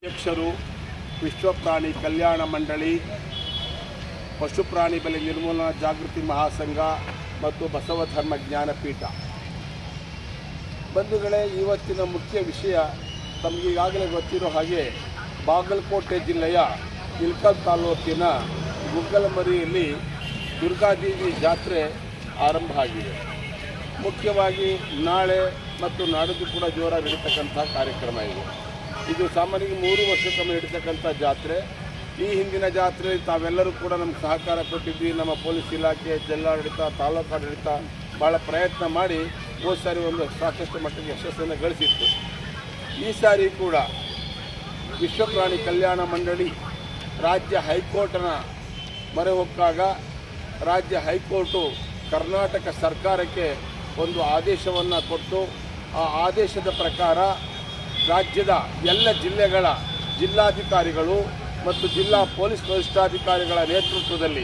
ಅಧ್ಯಕ್ಷರು ವಿಶ್ವ ಪ್ರಾಣಿ ಕಲ್ಯಾಣ ಮಂಡಳಿ, ಪಶು ಪ್ರಾಣಿ ಬಲಿ ನಿರ್ಮೂಲನಾ ಜಾಗೃತಿ ಮಹಾಸಂಘ ಮತ್ತು ಬಸವ ಧರ್ಮ ಜ್ಞಾನಪೀಠ. ಬಂಧುಗಳೇ, ಇವತ್ತಿನ ಮುಖ್ಯ ವಿಷಯ ತಮಗೆ ಈಗಾಗಲೇ ಗೊತ್ತಿರೋ ಹಾಗೆ ಬಾಗಲಕೋಟೆ ಜಿಲ್ಲೆಯ ಇಳಕಲ್ ತಾಲೂಕಿನ ಗುಗ್ಗಲಮರಿಯಲ್ಲಿ ದುರ್ಗಾದೇವಿ ಜಾತ್ರೆ ಆರಂಭ ಆಗಿದೆ. ಮುಖ್ಯವಾಗಿ ನಾಳೆ ಮತ್ತು ನಾಡಿದ್ದು ಕೂಡ ಜೋರಾಗಿ ನಡೀತಕ್ಕಂಥ ಕಾರ್ಯಕ್ರಮ ಇದೆ. ಇದು ಸಾಮಾನ್ಯವಾಗಿ 3 ವರ್ಷಕ್ಕೊಮ್ಮೆ ನಡೀತಕ್ಕಂಥ ಜಾತ್ರೆ. ಈ ಹಿಂದಿನ ಜಾತ್ರೆಯಲ್ಲಿ ತಾವೆಲ್ಲರೂ ಕೂಡ ನಮ್ಗೆ ಸಹಕಾರ ಕೊಟ್ಟಿದ್ವಿ. ನಮ್ಮ ಪೊಲೀಸ್ ಇಲಾಖೆ, ಜಿಲ್ಲಾಡಳಿತ, ತಾಲೂಕು ಆಡಳಿತ ಭಾಳ ಪ್ರಯತ್ನ ಮಾಡಿ ಹೋದ ಸಾರಿ ಒಂದು ಸಾಕಷ್ಟು ಮಟ್ಟಿಗೆ ಯಶಸ್ಸನ್ನು ಗಳಿಸಿತ್ತು. ಈ ಸಾರಿ ಕೂಡ ವಿಶ್ವ ಪ್ರಾಣಿ ಕಲ್ಯಾಣ ಮಂಡಳಿ ರಾಜ್ಯ ಹೈಕೋರ್ಟ್ನ ಮೊರೆ ಹೊಕ್ಕಾಗ ರಾಜ್ಯ ಹೈಕೋರ್ಟು ಕರ್ನಾಟಕ ಸರ್ಕಾರಕ್ಕೆ ಒಂದು ಆದೇಶವನ್ನು ಕೊಟ್ಟು, ಆ ಆದೇಶದ ಪ್ರಕಾರ ರಾಜ್ಯದ ಎಲ್ಲ ಜಿಲ್ಲೆಗಳ ಜಿಲ್ಲಾಧಿಕಾರಿಗಳು ಮತ್ತು ಜಿಲ್ಲಾ ಪೊಲೀಸ್ ವರಿಷ್ಠಾಧಿಕಾರಿಗಳ ನೇತೃತ್ವದಲ್ಲಿ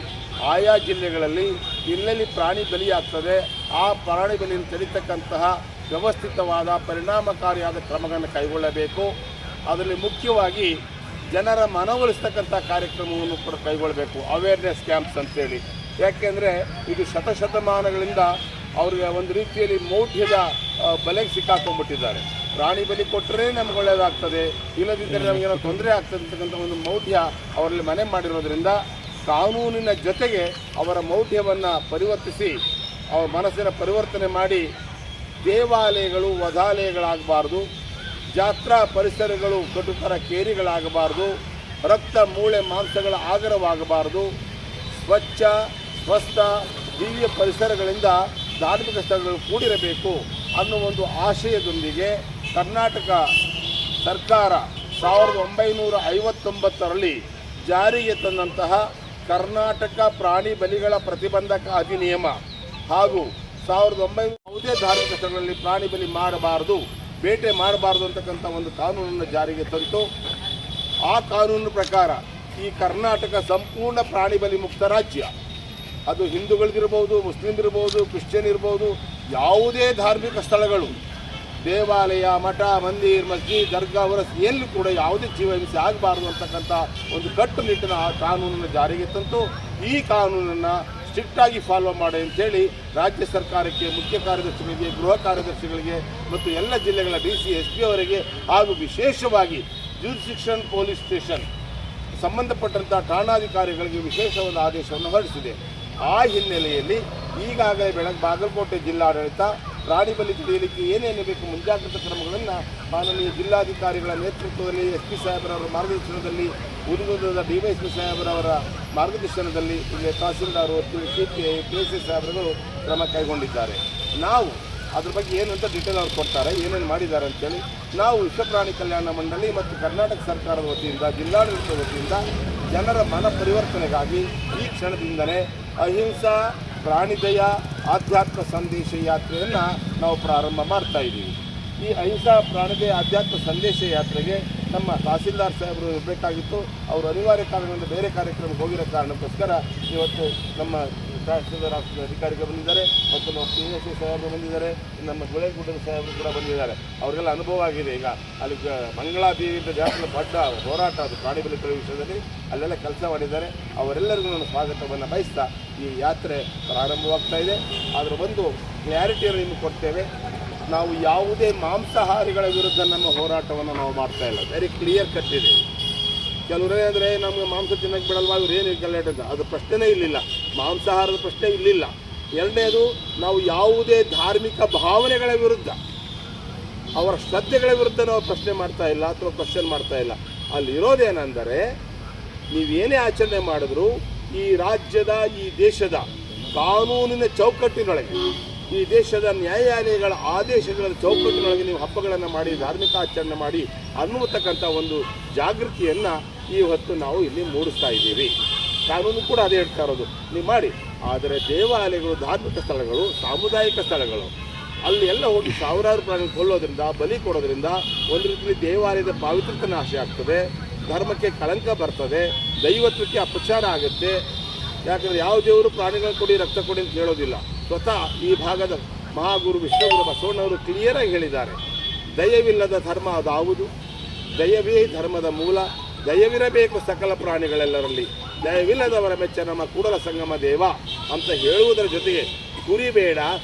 ಆಯಾ ಜಿಲ್ಲೆಗಳಲ್ಲಿ ಎಲ್ಲೆಲ್ಲಿ ಪ್ರಾಣಿ ಬಲಿಯಾಗ್ತದೆ ಆ ಪ್ರಾಣಿ ಬಲಿಯನ್ನು ತಡೀತಕ್ಕಂತಹ ವ್ಯವಸ್ಥಿತವಾದ ಪರಿಣಾಮಕಾರಿಯಾದ ಕ್ರಮಗಳನ್ನು ಕೈಗೊಳ್ಳಬೇಕು. ಅದರಲ್ಲಿ ಮುಖ್ಯವಾಗಿ ಜನರ ಮನವೊಲಿಸ್ತಕ್ಕಂಥ ಕಾರ್ಯಕ್ರಮವನ್ನು ಕೂಡ ಕೈಗೊಳ್ಳಬೇಕು, ಅವೇರ್ನೆಸ್ ಕ್ಯಾಂಪ್ಸ್ ಅಂತೇಳಿ. ಯಾಕೆಂದರೆ ಇದು ಶತಶತಮಾನಗಳಿಂದ ಅವ್ರಿಗೆ ಒಂದು ರೀತಿಯಲ್ಲಿ ಮೌಢ್ಯದ ಬಲೆಗೆ ಸಿಕ್ಕಾಕೊಂಡ್ಬಿಟ್ಟಿದ್ದಾರೆ. ಪ್ರಾಣಿ ಬಲಿ ಕೊಟ್ಟರೆ ನಮ್ಗೆ ಒಳ್ಳೆಯದಾಗ್ತದೆ, ಇಲ್ಲದಿದ್ದರೆ ನಮಗೇನೋ ತೊಂದರೆ ಆಗ್ತದೆ ಅಂತಕ್ಕಂಥ ಒಂದು ಮೌಢ್ಯ ಅವರಲ್ಲಿ ಮನೆ ಮಾಡಿರೋದ್ರಿಂದ ಕಾನೂನಿನ ಜೊತೆಗೆ ಅವರ ಮೌಢ್ಯವನ್ನು ಪರಿವರ್ತಿಸಿ ಅವರ ಮನಸ್ಸಿನ ಪರಿವರ್ತನೆ ಮಾಡಿ ದೇವಾಲಯಗಳು ವಧಾಲಯಗಳಾಗಬಾರ್ದು, ಜಾತ್ರಾ ಪರಿಸರಗಳು ಕಟುಕರ ಕೇರಿಗಳಾಗಬಾರ್ದು, ರಕ್ತ ಮೂಳೆ ಮಾಂಸಗಳ ಆಗರವಾಗಬಾರ್ದು, ಸ್ವಚ್ಛ ಸ್ವಸ್ಥ ದಿವ್ಯ ಪರಿಸರಗಳಿಂದ ಧಾರ್ಮಿಕ ಸ್ಥಳಗಳು ಕೂಡಿರಬೇಕು ಅನ್ನೋ ಒಂದು ಆಶಯದೊಂದಿಗೆ ಕರ್ನಾಟಕ ಸರ್ಕಾರ 1959ರಲ್ಲಿ ಜಾರಿಗೆ ತಂದಂತಹ ಕರ್ನಾಟಕ ಪ್ರಾಣಿ ಬಲಿಗಳ ಪ್ರತಿಬಂಧಕ ಅಧಿನಿಯಮ ಹಾಗೂ 1900 ಯಾವುದೇ ಧಾರ್ಮಿಕ ಸ್ಥಳಗಳಲ್ಲಿ ಪ್ರಾಣಿ ಬಲಿ ಮಾಡಬಾರದು, ಬೇಟೆ ಮಾಡಬಾರ್ದು ಅಂತಕ್ಕಂಥ ಒಂದು ಕಾನೂನನ್ನು ಜಾರಿಗೆ ತಂತು. ಆ ಕಾನೂನಿನ ಪ್ರಕಾರ ಈ ಕರ್ನಾಟಕ ಸಂಪೂರ್ಣ ಪ್ರಾಣಿ ಬಲಿ ಮುಕ್ತ ರಾಜ್ಯ. ಅದು ಹಿಂದೂಗಳಿಗಿರ್ಬೋದು, ಮುಸ್ಲಿಮ್ರಿರ್ಬೋದು, ಕ್ರಿಶ್ಚಿಯನ್ ಇರ್ಬೋದು, ಯಾವುದೇ ಧಾರ್ಮಿಕ ಸ್ಥಳಗಳು, ದೇವಾಲಯ, ಮಠ, ಮಂದಿರ್, ಮಸ್ಜಿದ್, ದರ್ಗಾ, ವರಸ್ ಎಲ್ಲೂ ಕೂಡ ಯಾವುದೇ ಜೀವಹಿಂಸೆ ಆಗಬಾರ್ದು ಅಂತಕ್ಕಂಥ ಒಂದು ಕಟ್ಟುನಿಟ್ಟಿನ ಕಾನೂನನ್ನು ಜಾರಿಗೆ ತಂತು. ಈ ಕಾನೂನನ್ನು ಸ್ಟ್ರಿಕ್ಟಾಗಿ ಫಾಲೋ ಮಾಡಿ ಅಂತೇಳಿ ರಾಜ್ಯ ಸರ್ಕಾರಕ್ಕೆ, ಮುಖ್ಯ ಕಾರ್ಯದರ್ಶಿಗಳಿಗೆ, ಗೃಹ ಕಾರ್ಯದರ್ಶಿಗಳಿಗೆ ಮತ್ತು ಎಲ್ಲ ಜಿಲ್ಲೆಗಳ DC, SP ಅವರಿಗೆ ಹಾಗೂ ವಿಶೇಷವಾಗಿ ಜ್ಯೂರಿಸ್ಡಿಕ್ಷನ್ ಪೊಲೀಸ್ ಸ್ಟೇಷನ್ ಸಂಬಂಧಪಟ್ಟಂಥ ಠಾಣಾಧಿಕಾರಿಗಳಿಗೆ ವಿಶೇಷವಾದ ಆದೇಶವನ್ನು ಹೊರಡಿಸಿದೆ. ಆ ಹಿನ್ನೆಲೆಯಲ್ಲಿ ಈಗಾಗಲೇ ಬಾಗಲಕೋಟೆ ಜಿಲ್ಲಾಡಳಿತ ಪ್ರಾಣಿ ಬಲಿ ತಡೆಯಲಿಕ್ಕೆ ಏನೇನು ಬೇಕು ಮುಂಜಾಗ್ರತಾ ಕ್ರಮಗಳನ್ನು ಮಾನನೀಯ ಜಿಲ್ಲಾಧಿಕಾರಿಗಳ ನೇತೃತ್ವದಲ್ಲಿ, SP ಸಾಹೇಬರವರ ಮಾರ್ಗದರ್ಶನದಲ್ಲಿ, ಹುದುಗುದದ DYSP ಸಾಹೇಬರವರ ಮಾರ್ಗದರ್ಶನದಲ್ಲಿ, ಇಲ್ಲಿ ತಹಸೀಲ್ದಾರ್, CPI, PSI ಸಾಹೇಬರುಗಳು ಕ್ರಮ ಕೈಗೊಂಡಿದ್ದಾರೆ. ನಾವು ಅದ್ರ ಬಗ್ಗೆ ಏನು ಅಂತ ಡೀಟೇಲ್ ಅವ್ರು ಕೊಡ್ತಾರೆ, ಏನೇನು ಮಾಡಿದ್ದಾರೆ ಅಂತೇಳಿ. ನಾವು ವಿಶ್ವ ಪ್ರಾಣಿ ಕಲ್ಯಾಣ ಮಂಡಳಿ ಮತ್ತು ಕರ್ನಾಟಕ ಸರ್ಕಾರದ ವತಿಯಿಂದ, ಜಿಲ್ಲಾಡಳಿತದ ವತಿಯಿಂದ ಜನರ ಮನ ಪರಿವರ್ತನೆಗಾಗಿ ಈ ಕ್ಷಣದಿಂದಲೇ ಅಹಿಂಸಾ ಪ್ರಾಣಿದಯ ಆಧ್ಯಾತ್ಮ ಸಂದೇಶ ಯಾತ್ರೆಯನ್ನು ನಾವು ಪ್ರಾರಂಭ ಮಾಡ್ತಾ ಇದ್ದೀವಿ. ಈ ಅಹಿಂಸಾ ಪ್ರಾಣಿದಯ ಆಧ್ಯಾತ್ಮ ಸಂದೇಶ ಯಾತ್ರೆಗೆ ನಮ್ಮ ತಹಸೀಲ್ದಾರ್ ಸಾಹೇಬರು ಇರಬೇಕಾಗಿತ್ತು. ಅವರು ಅನಿವಾರ್ಯ ಕಾರಣದಿಂದ ಬೇರೆ ಕಾರ್ಯಕ್ರಮಕ್ಕೆ ಹೋಗಿರೋ ಕಾರಣಕ್ಕೋಸ್ಕರ ಇವತ್ತು ನಮ್ಮ ತಹಸೀಲ್ದಾರ್ ಆಫೀಸ್ ಅಧಿಕಾರಿಗಳು ಬಂದಿದ್ದಾರೆ ಮತ್ತು ನಮ್ಮ PSI ಸಾಹೇಬರು ಬಂದಿದ್ದಾರೆ, ನಮ್ಮ ಗುಳೇಗುಡ್ಡದ ಸಾಹೇಬರು ಕೂಡ ಬಂದಿದ್ದಾರೆ. ಅವರಿಗೆಲ್ಲ ಅನುಭವ ಆಗಿದೆ. ಈಗ ಅಲ್ಲಿ ಮಂಗಳಾದೇವಿಯಿಂದ ಜಾತ್ರೆ ದೊಡ್ಡ ಹೋರಾಟ, ಅದು ಪ್ರಾಣಿ ಬಲಿ ತಡೆ ವಿಷಯದಲ್ಲಿ ಅಲ್ಲೆಲ್ಲ ಕೆಲಸ ಮಾಡಿದ್ದಾರೆ. ಅವರೆಲ್ಲರಿಗೂ ನಾನು ಸ್ವಾಗತವನ್ನು ಬಯಸ್ತಾ ಈ ಯಾತ್ರೆ ಪ್ರಾರಂಭವಾಗ್ತಾ ಇದೆ. ಅದರ ಒಂದು ಕ್ಲಾರಿಟಿಯನ್ನು ನಿಮಗೆ ಕೊಡ್ತೇವೆ. ನಾವು ಯಾವುದೇ ಮಾಂಸಾಹಾರಿಗಳ ವಿರುದ್ಧ ನಮ್ಮ ಹೋರಾಟವನ್ನು ನಾವು ಮಾಡ್ತಾ ಇಲ್ಲ. ವೆರಿ ಕ್ಲಿಯರ್ ಕಟ್ ಇದೆ. ಕೆಲವರೇ ಅಂದರೆ ನಮಗೆ ಮಾಂಸ ತಿನ್ನಕ್ಕೆ ಬಿಡಲ್ವಾ, ಇವ್ರು ಏನು ಗಲಾಟೆ ಅಂತ, ಅದು ಪ್ರಶ್ನೆನೇ ಇರಲಿಲ್ಲ. ಮಾಂಸಾಹಾರದ ಪ್ರಶ್ನೆ ಇರಲಿಲ್ಲ. ಎರಡನೇದು, ನಾವು ಯಾವುದೇ ಧಾರ್ಮಿಕ ಭಾವನೆಗಳ ವಿರುದ್ಧ, ಅವರ ಶ್ರದ್ಧೆಗಳ ವಿರುದ್ಧ ನಾವು ಪ್ರಶ್ನೆ ಮಾಡ್ತಾ ಇಲ್ಲ ಅಥವಾ ಕ್ವಶನ್ ಮಾಡ್ತಾ ಇಲ್ಲ. ಅಲ್ಲಿರೋದೇನೆಂದರೆ, ನೀವೇನೇ ಆಚರಣೆ ಮಾಡಿದ್ರು ಈ ರಾಜ್ಯದ, ಈ ದೇಶದ ಕಾನೂನಿನ ಚೌಕಟ್ಟಿನೊಳಗೆ, ಈ ದೇಶದ ನ್ಯಾಯಾಲಯಗಳ ಆದೇಶಗಳ ಚೌಕಟ್ಟಿನೊಳಗೆ ನೀವು ಹಬ್ಬಗಳನ್ನು ಮಾಡಿ, ಧಾರ್ಮಿಕ ಆಚರಣೆ ಮಾಡಿ ಅನ್ನುವತಕ್ಕಂಥ ಒಂದು ಜಾಗೃತಿಯನ್ನು ಈ ಹೊತ್ತು ನಾವು ಇಲ್ಲಿ ಮೂಡಿಸ್ತಾ ಇದ್ದೀವಿ. ಕಾನೂನು ಕೂಡ ಅದೇ ಹೇಳ್ತಾ ಇರೋದು, ನೀವು ಮಾಡಿ. ಆದರೆ ದೇವಾಲಯಗಳು, ಧಾರ್ಮಿಕ ಸ್ಥಳಗಳು, ಸಾಮುದಾಯಿಕ ಸ್ಥಳಗಳು, ಅಲ್ಲಿ ಎಲ್ಲ ಹೋಗಿ ಸಾವಿರಾರು ಪ್ರಾಣಿ ಕೊಲ್ಲೋದ್ರಿಂದ, ಬಲಿ ಕೊಡೋದ್ರಿಂದ ಒಂದು ರೀತಿಯಲ್ಲಿ ದೇವಾಲಯದ ಪಾವಿತ್ರತೆ ನಾಶ ಆಗ್ತದೆ, ಧರ್ಮಕ್ಕೆ ಕಳಂಕ ಬರ್ತದೆ, ದೈವತ್ವಕ್ಕೆ ಅಪಚಾರ ಆಗುತ್ತೆ. ಯಾಕಂದರೆ ಯಾವ ದೇವರು ಪ್ರಾಣಿಗಳನ್ನು ಕೊಡಿ, ರಕ್ತ ಕೊಡಿ ಅಂತ ಹೇಳೋದಿಲ್ಲ. ಸ್ವತಃ ಈ ಭಾಗದ ಮಹಾಗುರು ವಿಶ್ವಗುರು ಬಸವಣ್ಣವರು ಕ್ಲಿಯರಾಗಿ ಹೇಳಿದ್ದಾರೆ, ದಯವಿಲ್ಲದ ಧರ್ಮ ಅದಾವುದು, ದಯವೇ ಧರ್ಮದ ಮೂಲ, ದಯವಿರಬೇಕು ಸಕಲ ಪ್ರಾಣಿಗಳೆಲ್ಲರಲ್ಲಿ, ದಯವಿಲ್ಲದವರ ಮೆಚ್ಚ ನಮ್ಮ ಕೂಡಲ ಸಂಗಮ ದೇವ ಅಂತ ಹೇಳುವುದರ ಜೊತೆಗೆ ಕುರಿ ಬೇಡ,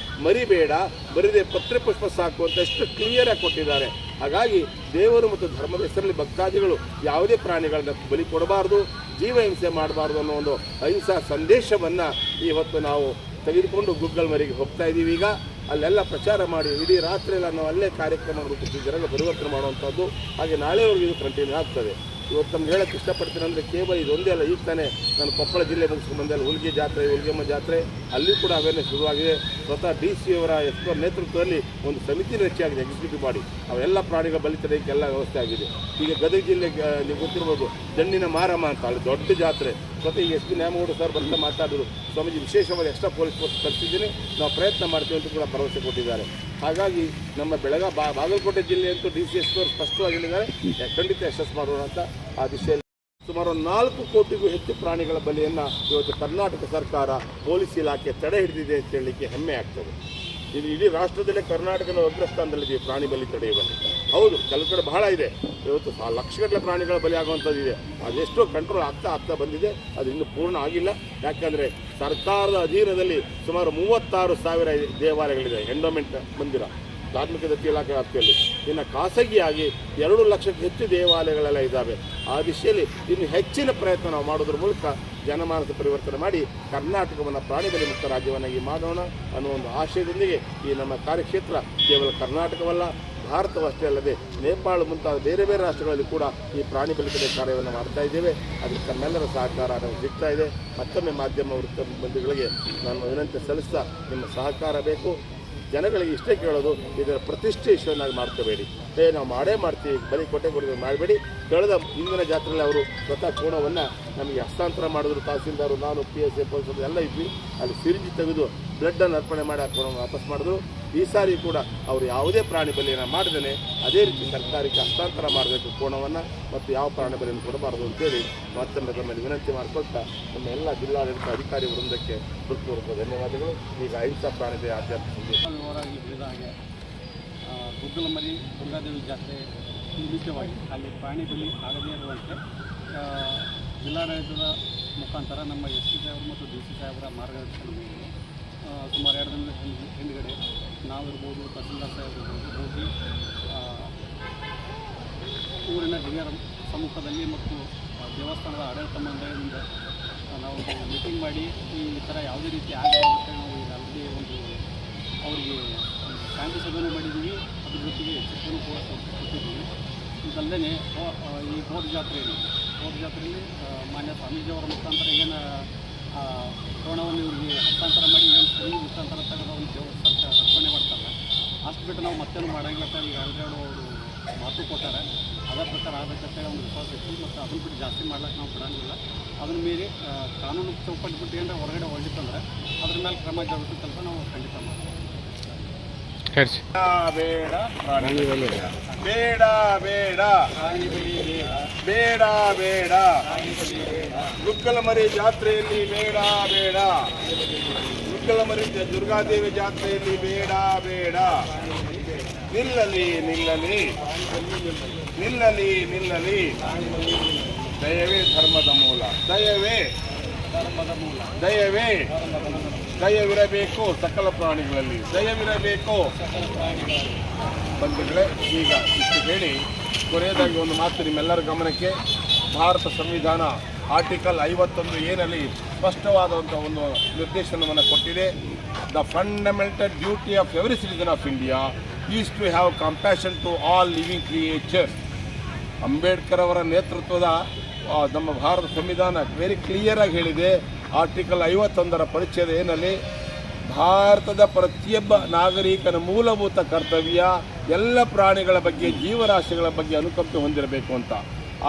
ಮರಿ ಬೇಡ, ಬರಿದೆ ಪತ್ರೆ ಪುಷ್ಪ ಸಾಕು ಅಂತ ಎಷ್ಟು ಕ್ಲಿಯರಾಗಿ ಕೊಟ್ಟಿದ್ದಾರೆ. ಹಾಗಾಗಿ ದೇವರು ಮತ್ತು ಧರ್ಮದ ಹೆಸರಲ್ಲಿ ಭಕ್ತಾದಿಗಳು ಯಾವುದೇ ಪ್ರಾಣಿಗಳನ್ನ ಬಲಿ ಕೊಡಬಾರ್ದು, ಜೀವಹಿಂಸೆ ಮಾಡಬಾರ್ದು ಅನ್ನೋ ಒಂದು ಅಹಿಂಸಾ ಸಂದೇಶವನ್ನು ಇವತ್ತು ನಾವು ತೆಗೆದುಕೊಂಡು ಗುಗ್ಗಲ್ ಮರಿಗೆ ಹೋಗ್ತಾ ಇದ್ದೀವಿ. ಈಗ ಅಲ್ಲೆಲ್ಲ ಪ್ರಚಾರ ಮಾಡಿ ಇಡೀ ರಾತ್ರಿಯೆಲ್ಲ ನಾವು ಅಲ್ಲೇ ಕಾರ್ಯಕ್ರಮ ರೂಪಿಸಿ ಜನರ ಪರಿವರ್ತನೆ ಮಾಡುವಂಥದ್ದು. ಹಾಗೆ ನಾಳೆವರೆಗೂ ಇದು ಕಂಟಿನ್ಯೂ ಆಗ್ತದೆ. ಇವತ್ತು ನಮ್ಗೆ ಹೇಳೋಕ್ಕೆ ಇಷ್ಟಪಡ್ತೀನಿ ಅಂದರೆ ಕೇವಲ ಇದೊಂದೇ ಅಲ್ಲ. ಈಗ ತಾನೇ ನಾನು ಕೊಪ್ಪಳ ಜಿಲ್ಲೆ ಮುಗಿಸ್ಕೊಂಡು ಬಂದೆ, ಅಲ್ಲಿ ಹುಲ್ಗಿ ಜಾತ್ರೆ, ಹುಲ್ಗೆಮ್ಮ ಜಾತ್ರೆ, ಅಲ್ಲಿ ಕೂಡ ಅವೇರ್ನೆಸ್ ಶುರುವಾಗಿದೆ. ಸ್ವತಃ DC ಅವರ ಎಸ್ಪರ್ ನೇತೃತ್ವದಲ್ಲಿ ಒಂದು ಸಮಿತಿ ರಚನೆಯಾಗಿದೆ, ಎಕ್ಸಿಕ್ಯೂಟಿವ್ ಬಾಡಿ. ಅವೆಲ್ಲ ಪ್ರಾಣಿಗಳ ಬಲಿ ತಡೆಯಕ್ಕೆಲ್ಲ ವ್ಯವಸ್ಥೆ ಆಗಿದೆ. ಈಗ ಗದಗ ಜಿಲ್ಲೆಗೆ ನೀವು ಗೊತ್ತಿರ್ಬೋದು, ಜಣ್ಣಿನ ಮಾರಮ್ಮ ಅಂತ ಅಲ್ಲಿ ದೊಡ್ಡ ಜಾತ್ರೆ. ಸ್ವತಃ ಈಗ SP ನ್ಯಾಮಗೌಡ ಸರ್ ಬಂದ ಮಾತಾಡಿದ್ರು, ಸ್ವಾಮೀಜಿ ವಿಶೇಷವಾಗಿ ಎಕ್ಸ್ಟ್ರಾ ಪೊಲೀಸ್ ಫೋರ್ಸ್ ಕಳಿಸಿದ್ದೀನಿ, ನಾವು ಪ್ರಯತ್ನ ಮಾಡ್ತೀವಿ ಅಂತ ಕೂಡ ಭರವಸೆ ಕೊಟ್ಟಿದ್ದಾರೆ. ಹಾಗಾಗಿ ನಮ್ಮ ಬಾಗಲಕೋಟೆ ಜಿಲ್ಲೆ ಅಂತೂ DCSP ಅವರು ಸ್ಪಷ್ಟವಾಗಿ ಹೇಳಿದ್ದಾರೆ, ಖಂಡಿತ ಯಶಸ್ಸು ಮಾಡೋಣ ಅಂತ ಆ ದಿಶೆಯಲ್ಲಿ. ಸುಮಾರು 4 ಕೋಟಿಗೂ ಹೆಚ್ಚು ಪ್ರಾಣಿಗಳ ಬಲಿಯನ್ನು ಇವತ್ತು ಕರ್ನಾಟಕ ಸರ್ಕಾರ, ಪೊಲೀಸ್ ಇಲಾಖೆ ತಡೆ ಹಿಡಿದಿದೆ ಅಂತ ಹೇಳಲಿಕ್ಕೆ ಹೆಮ್ಮೆ ಆಗ್ತದೆ. ಇದು ಇಡೀ ರಾಷ್ಟ್ರದಲ್ಲೇ ಕರ್ನಾಟಕದ ಅಗ್ರಸ್ಥಾನದಲ್ಲಿದೆ ಪ್ರಾಣಿ ಬಲಿ ತಡೆಯುವಲ್ಲಿ. ಹೌದು, ಕೆಲವು ಕಡೆ ಬಹಳ ಇದೆ. ಇವತ್ತು ಲಕ್ಷಗಟ್ಟಲೆ ಪ್ರಾಣಿಗಳ ಬಲಿ ಆಗುವಂಥದ್ದು ಇದೆ. ಅದೆಷ್ಟೋ ಕಂಟ್ರೋಲ್ ಆಗ್ತಾ ಬಂದಿದೆ, ಅದು ಇನ್ನೂ ಪೂರ್ಣ ಆಗಿಲ್ಲ. ಯಾಕಂದರೆ ಸರ್ಕಾರದ ಅಧೀನದಲ್ಲಿ ಸುಮಾರು 36,000 ದೇವಾಲಯಗಳಿದೆ, ಎಂಡೋಮೆಂಟ್ ಮಂದಿರ, ಧಾರ್ಮಿಕ ದತ್ತಿ ಇಲಾಖೆ ವ್ಯಾಪ್ತಿಯಲ್ಲಿ. ಇನ್ನು ಖಾಸಗಿಯಾಗಿ 2 ಲಕ್ಷಕ್ಕೂ ಹೆಚ್ಚು ದೇವಾಲಯಗಳೆಲ್ಲ ಇದ್ದಾವೆ. ಆ ದಿಶೆಯಲ್ಲಿ ಇನ್ನು ಹೆಚ್ಚಿನ ಪ್ರಯತ್ನ ನಾವು ಮಾಡೋದ್ರ ಮೂಲಕ ಜನಮಾನಸ ಪರಿವರ್ತನೆ ಮಾಡಿ ಕರ್ನಾಟಕವನ್ನು ಪ್ರಾಣಿ ಬಲಿ ಮುಕ್ತ ರಾಜ್ಯವನ್ನಾಗಿ ಮಾಡೋಣ ಅನ್ನೋ ಒಂದು ಆಶಯದೊಂದಿಗೆ ಈ ನಮ್ಮ ಕಾರ್ಯಕ್ಷೇತ್ರ ಕೇವಲ ಕರ್ನಾಟಕವಲ್ಲ, ಭಾರತವಷ್ಟೇ ಅಲ್ಲದೆ ನೇಪಾಳ ಮುಂತಾದ ಬೇರೆ ಬೇರೆ ರಾಷ್ಟ್ರಗಳಲ್ಲಿ ಕೂಡ ಈ ಪ್ರಾಣಿ ಬಲಿ ತಡೆ ಕಾರ್ಯವನ್ನು ಮಾಡ್ತಾ ಇದ್ದೇವೆ. ಅದಕ್ಕೆ ತಮ್ಮೆಲ್ಲರ ಸಹಕಾರ ನಮಗೆ ಸಿಗ್ತಾ ಇದೆ. ಮತ್ತೊಮ್ಮೆ ಮಾಧ್ಯಮ ವೃತ್ತ ಬಂಧುಗಳಿಗೆ ನಾನು ವಿನಂತಿ ಸಲ್ಲಿಸ್ತಾ, ನಿಮ್ಮ ಸಹಕಾರ ಬೇಕು. ಜನಗಳಿಗೆ ಇಷ್ಟೇ ಕೇಳೋದು, ಇದರ ಪ್ರತಿಷ್ಠೆ ಇಶ್ವನ್ನಾಗಿ ಮಾಡ್ಕೋಬೇಡಿ. ನಾವು ಮಾಡ್ತೀವಿ, ಬಲಿ ಕೊಟ್ಟೆ ಮಾಡಬೇಡಿ. ಕಳೆದ ಹಿಂದಿನ ಜಾತ್ರೆಯಲ್ಲಿ ಅವರು ಸ್ವತಃ ಕೋಣವನ್ನು ನಮಗೆ ಹಸ್ತಾಂತರ ಮಾಡಿದ್ರು. ತಹಸೀಲ್ದಾರು, ನಾನು, PSA ಪೊಲೀಸರು ಎಲ್ಲ ಇದ್ವಿ. ಅಲ್ಲಿ ಸಿರಿಂಜಿ ತೆಗೆದು ಬ್ಲಡ್ಡನ್ನು ಅರ್ಪಣೆ ಮಾಡಿ ಆ ಕೋಣವನ್ನು ವಾಪಸ್ ಮಾಡಿದ್ರು. ಈ ಸಾರಿ ಕೂಡ ಅವರು ಯಾವುದೇ ಪ್ರಾಣಿ ಬಲಿಯನ್ನು ಮಾಡಿದೇ ಅದೇ ರೀತಿ ಸರ್ಕಾರಕ್ಕೆ ಹಸ್ತಾಂತರ ಮಾಡಬೇಕು ಕೋಣವನ್ನು, ಮತ್ತು ಯಾವ ಪ್ರಾಣಿ ಬಲಿಯನ್ನು ಕೊಡಬಾರದು ಅಂತೇಳಿ ಮತ್ತೊಮ್ಮೆ ತಮ್ಮಲ್ಲಿ ವಿನಂತಿ ಮಾಡಿಕೊಳ್ತಾ ನಮ್ಮ ಎಲ್ಲ ಜಿಲ್ಲಾಡಳಿತ ಅಧಿಕಾರಿ ವೃಂದಕ್ಕೆ ಹೃತ್ಪೂರ್ವಕ ಧನ್ಯವಾದಗಳು. ಈಗ ಅಹಿಂಸಾ ಪ್ರಾಣಿ ಆಧ್ಯಾತ್ಮಿಕ ಸಂದೇಶ ವಿವರವಾಗಿ ಹೇಳಿದ ಹಾಗೆ ಗುಗ್ಗಲಮರಿ ದುರ್ಗಾದೇವಿ ಜಾತ್ರೆ ನಿಮಿತ್ತವಾಗಿ ಅಲ್ಲಿ ಪ್ರಾಣಿ ಬಲಿ ಆಗದೇ ಇರುವಂತೆ ಜಿಲ್ಲಾಡಳಿತದ ಮುಖಾಂತರ ನಮ್ಮ SP ಸಾಹೇಬರು ಮತ್ತು DC ಸಾಹೇಬರ ಮಾರ್ಗದರ್ಶನ ಮೇರೆಗೆ ಸುಮಾರು 2 ದಿನದ ಹಿಂದುಗಡೆ ನಾವಿರ್ಬೋದು, ತಹಸೀಲ್ದಾರ್ ಸಾಹೇಬರು ಹೋಗಿ ಊರಿನ ಹಿರಿಯರ ಸಮ್ಮುಖದಲ್ಲಿ ಮತ್ತು ದೇವಸ್ಥಾನದ ಆಡಳಿತ ಮಂಡಳಿಯಿಂದ ನಾವು ಮೀಟಿಂಗ್ ಮಾಡಿ ಈ ಥರ ಯಾವುದೇ ರೀತಿ ಆಗದಂತೆ ನಾವು ಈಗ ಆಲ್ರೆಡಿ ಒಂದು ಅವರಿಗೆ ಶಾಂತಿ ಸಭೆಯನ್ನು ಮಾಡಿದ್ದೀವಿ. ಅದ್ರ ಜೊತೆಗೆ ಎಚ್ಚರಿಕೆಯನ್ನು ಕೂಡ ಕೊಟ್ಟಿದ್ದೀವಿ. ಇದಲ್ಲದೆ ಈ ಹೋದ ಜಾತ್ರೆಯಲ್ಲಿ ಮಾನ್ಯ ಸ್ವಾಮೀಜಿಯವರ ಮುಖಾಂತರ ಏನು ಕೋಣವನ್ನು ಇವರಿಗೆ ಹಸ್ತಾಂತರ ಮಾಡಿ ಏನು ಸರಿ ಮುಖಾಂತರ ತೆಗೆದ ಒಂದು ದೇವಸ್ಥಾನಕ್ಕೆ ಅರ್ಪಣೆ ಮಾಡ್ತಾರೆ, ಅಷ್ಟು ಬಿಟ್ಟು ನಾವು ಮತ್ತೇನು ಮಾಡೋಂಗಿಲ್ಲ. ಈಗ ಆಲ್ರೆಡಿ ಅವರು ಮಾತು ಕೊಟ್ಟಾರೆ, ಅದರ ಪ್ರಕಾರ ಆಗಬೇಕಂತ ಒಂದು ವಿಶ್ವಾಸ ಇತ್ತು. ಮತ್ತು ಅದನ್ನು ಬಿಟ್ಟು ಜಾಸ್ತಿ ಮಾಡ್ಲಿಕ್ಕೆ ನಾವು ಬಿಡೋಂಗಿಲ್ಲ. ಅದನ್ನು ಮೀರಿ ಕಾನೂನು ಚೌಕಟ್ಟು ಬಿಟ್ಟು ಏನಾರ ಹೊರಗಡೆ ಹೊರಡಿತ್ತಂದ್ರೆ ಅದ್ರ ಮೇಲೆ ಕ್ರಮ ಜರುಗಿಸೋ ಕೆಲಸ ನಾವು ಖಂಡಿತ ಮಾಡ್ತೀವಿ. ಬೇಡ ಬೇಡ ಬೇಡ ಬೇಡ ಬೇಡ ಗುಗ್ಗಲಮರಿ ಜಾತ್ರೆಯಲ್ಲಿ ಬೇಡ ಬೇಡ, ಗುಗ್ಗಲಮರಿ ದುರ್ಗಾದೇವಿ ಜಾತ್ರೆಯಲ್ಲಿ ಬೇಡ ಬೇಡ. ನಿಲ್ಲಲಿ ನಿಲ್ಲಲಿ ನಿಲ್ಲಲಿ ನಿಲ್ಲಲಿ. ದಯವೇ ಧರ್ಮದ ಮೂಲ, ದಯವೇ ದಯವೇ ದಯವಿರಬೇಕು ಸಕಲ ಪ್ರಾಣಿಗಳಲ್ಲಿ, ದಯವಿರಬೇಕು. ಬಂಧುಗಳೇ, ಈಗ ಇಷ್ಟು ಹೇಳಿ ಕೊನೆಯದಾಗಿ ಒಂದು ಮಾತು ನಿಮ್ಮೆಲ್ಲರ ಗಮನಕ್ಕೆ. ಭಾರತ ಸಂವಿಧಾನ ಆರ್ಟಿಕಲ್ 51 ಏನಲ್ಲಿ ಸ್ಪಷ್ಟವಾದಂಥ ಒಂದು ನಿರ್ದೇಶನವನ್ನು ಕೊಟ್ಟಿದೆ. The fundamental duty of every citizen of India is to have compassion to all living creatures. Ambedkar ಅವರ ನೇತೃತ್ವದ ನಮ್ಮ ಭಾರತ ಸಂವಿಧಾನ ವೆರಿ ಕ್ಲಿಯರಾಗಿ ಹೇಳಿದೆ. ಆರ್ಟಿಕಲ್ 51ರ ಪರಿಚ್ಛೇದ ಏನಲ್ಲಿ ಭಾರತದ ಪ್ರತಿಯೊಬ್ಬ ನಾಗರಿಕನ ಮೂಲಭೂತ ಕರ್ತವ್ಯ ಎಲ್ಲ ಪ್ರಾಣಿಗಳ ಬಗ್ಗೆ, ಜೀವರಾಶಿಗಳ ಬಗ್ಗೆ ಅನುಕಂಪ ಹೊಂದಿರಬೇಕು ಅಂತ.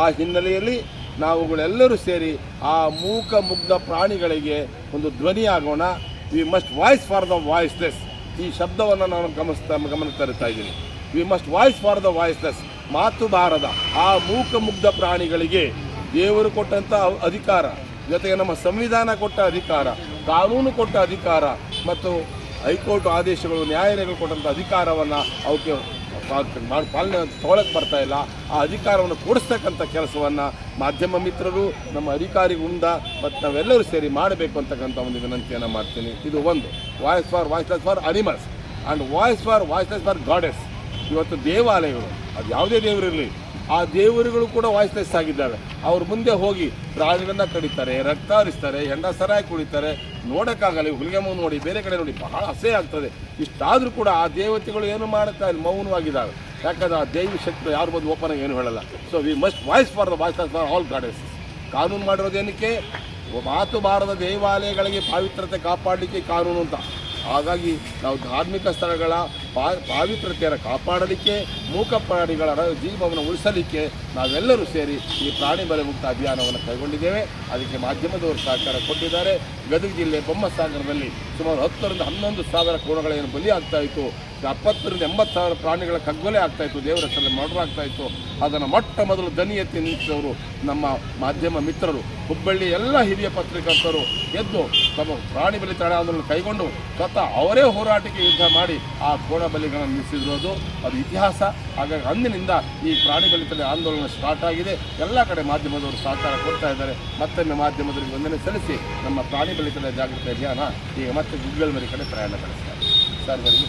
ಆ ಹಿನ್ನೆಲೆಯಲ್ಲಿ ನಾವುಗಳೆಲ್ಲರೂ ಸೇರಿ ಆ ಮೂಕ ಮುಗ್ಧ ಪ್ರಾಣಿಗಳಿಗೆ ಒಂದು ಧ್ವನಿಯಾಗೋಣ. We must voice for the voiceless. ಈ ಶಬ್ದವನ್ನು ನಾನು ಗಮನಕ್ಕೆ ತರುತ್ತಾ ಇದ್ದೀನಿ. We must voice for the voiceless. ಮಾತು ಬಾರದ ಆ ಮೂಕ ಮುಗ್ಧ ಪ್ರಾಣಿಗಳಿಗೆ ದೇವರು ಕೊಟ್ಟಂಥ ಅಧಿಕಾರ, ಜೊತೆಗೆ ನಮ್ಮ ಸಂವಿಧಾನ ಕೊಟ್ಟ ಅಧಿಕಾರ, ಕಾನೂನು ಕೊಟ್ಟ ಅಧಿಕಾರ ಮತ್ತು ಹೈಕೋರ್ಟ್ ಆದೇಶಗಳು, ನ್ಯಾಯಾಲಯಗಳು ಕೊಟ್ಟಂಥ ಅಧಿಕಾರವನ್ನು ಅವಕ್ಕೆ ಪಾಲನೆ ತೊಗೊಳಕ್ಕೆ ಬರ್ತಾ ಇಲ್ಲ. ಆ ಅಧಿಕಾರವನ್ನು ಕೊಡಿಸ್ತಕ್ಕಂಥ ಕೆಲಸವನ್ನು ಮಾಧ್ಯಮ ಮಿತ್ರರು, ನಮ್ಮ ಅಧಿಕಾರಿಗಳಿಂದ ಮತ್ತು ನಾವೆಲ್ಲರೂ ಸೇರಿ ಮಾಡಬೇಕು ಅಂತಕ್ಕಂಥ ಒಂದು ವಿನಂತಿಯನ್ನು ಮಾಡ್ತೀನಿ. ಇದು ಒಂದು voice for voiceless for animals and voice for voiceless for goddess. ಇವತ್ತು ದೇವಾಲಯಗಳು, ಅದು ಯಾವುದೇ ದೇವರಿರಲಿ, ಆ ದೇವರುಗಳು ಕೂಡ ವಾಯ್ಸ್ಲೆಸ್ ಆಗಿದ್ದಾವೆ. ಅವ್ರ ಮುಂದೆ ಹೋಗಿ ಪ್ರಾಣಿಗಳನ್ನು ಕಡಿತಾರೆ, ರಕ್ತ ಹರಿಸ್ತಾರೆ, ಹೆಂಡ ಸರಾಯಿ ಕುಡಿತಾರೆ. ನೋಡೋಕ್ಕಾಗಲ್ಲ. ಹುಲಿಗೆ ಮೂಗು ನೋಡಿ, ಬೇರೆ ಕಡೆ ನೋಡಿ, ಬಹಳ ಅಸಹ್ಯ ಆಗ್ತದೆ. ಇಷ್ಟಾದರೂ ಕೂಡ ಆ ದೇವತೆಗಳು ಏನು ಮಾಡುತ್ತಾ ಇಲ್ಲಿ ಮೌನವಾಗಿದ್ದಾವೆ. ಯಾಕಂದರೆ ಆ ದೈವಿ ಶಕ್ತಿ ಯಾರು ಬಂದು ಓಪನ್ ಆಗಿ ಏನು ಹೇಳಲ್ಲ. So we must voice for the voice for all goddess. ಕಾನೂನು ಮಾಡಿರೋದೇನಕ್ಕೆ? ಮಾತು ಬಾರದ ದೇವಾಲಯಗಳಿಗೆ ಪಾವಿತ್ರತೆ ಕಾಪಾಡಲಿಕ್ಕೆ ಕಾನೂನು ಅಂತ. ಹಾಗಾಗಿ ನಾವು ಧಾರ್ಮಿಕ ಸ್ಥಳಗಳ ಪಾವಿತ್ರತೆಯನ್ನು ಕಾಪಾಡಲಿಕ್ಕೆ, ಮೂಕ ಪ್ರಾಣಿಗಳ ಜೀವವನ್ನು ಉಳಿಸಲಿಕ್ಕೆ ನಾವೆಲ್ಲರೂ ಸೇರಿ ಈ ಪ್ರಾಣಿ ಬಲಿ ಮುಕ್ತ ಅಭಿಯಾನವನ್ನು ಕೈಗೊಂಡಿದ್ದೇವೆ. ಅದಕ್ಕೆ ಮಾಧ್ಯಮದವರು ಸಹಕಾರ ಕೊಟ್ಟಿದ್ದಾರೆ. ಗದಗ ಜಿಲ್ಲೆ ಬೊಮ್ಮಸಾಗರದಲ್ಲಿ ಸುಮಾರು 10ರಿಂದ 11,000 ಕೋಣಗಳೇನು ಬಲಿ ಆಗ್ತಾಯಿತ್ತು, 70ರಿಂದ 80,000 ಪ್ರಾಣಿಗಳ ಕಗ್ಗೊಲೆ ಆಗ್ತಾಯಿತ್ತು, ದೇವರ ಹೆಸರಲ್ಲಿ ಮರ್ಡರ್ ಆಗ್ತಾಯಿತ್ತು. ಅದನ್ನು ಮೊಟ್ಟ ಮೊದಲು ದನಿ ಎತ್ತಿ ನಿಂತಿದ್ದವರು ನಮ್ಮ ಮಾಧ್ಯಮ ಮಿತ್ರರು. ಹುಬ್ಬಳ್ಳಿ ಎಲ್ಲ ಹಿರಿಯ ಪತ್ರಕರ್ತರು ಎದ್ದು ತಮ್ಮ ಪ್ರಾಣಿ ಬಲಿ ತಡೆ ಆಂದೋಲನ ಕೈಗೊಂಡು ಸ್ವತಃ ಅವರೇ ಹೋರಾಟಕ್ಕೆ ಯುದ್ಧ ಮಾಡಿ ಆ ಕೋಣ ಬಲಿಗಳನ್ನು ನಿಲ್ಲಿಸಿರೋದು ಅದು ಇತಿಹಾಸ. ಹಾಗಾಗಿ ಅಂದಿನಿಂದ ಈ ಪ್ರಾಣಿ ಬಲಿ ತಡೆ ಆಂದೋಲನ ಸ್ಟಾರ್ಟ್ ಆಗಿದೆ. ಎಲ್ಲ ಕಡೆ ಮಾಧ್ಯಮದವರು ಸಹಕಾರ ಕೊಡ್ತಾ ಇದ್ದಾರೆ. ಮತ್ತೊಮ್ಮೆ ಮಾಧ್ಯಮದವರಿಗೆ ವಂದನೆ ಸಲ್ಲಿಸಿ ನಮ್ಮ ಪ್ರಾಣಿ ಬಲಿ ತಡೆ ಜಾಗೃತಿ ಅಭಿಯಾನ ಈಗ ಮತ್ತೆ ಗುಗ್ಗಲ್ ಮರಿ ಕಡೆ ಪ್ರಯಾಣ ಬೆಳೆಸ್ತಾರೆ. ಸರ್ವರಿಗೂ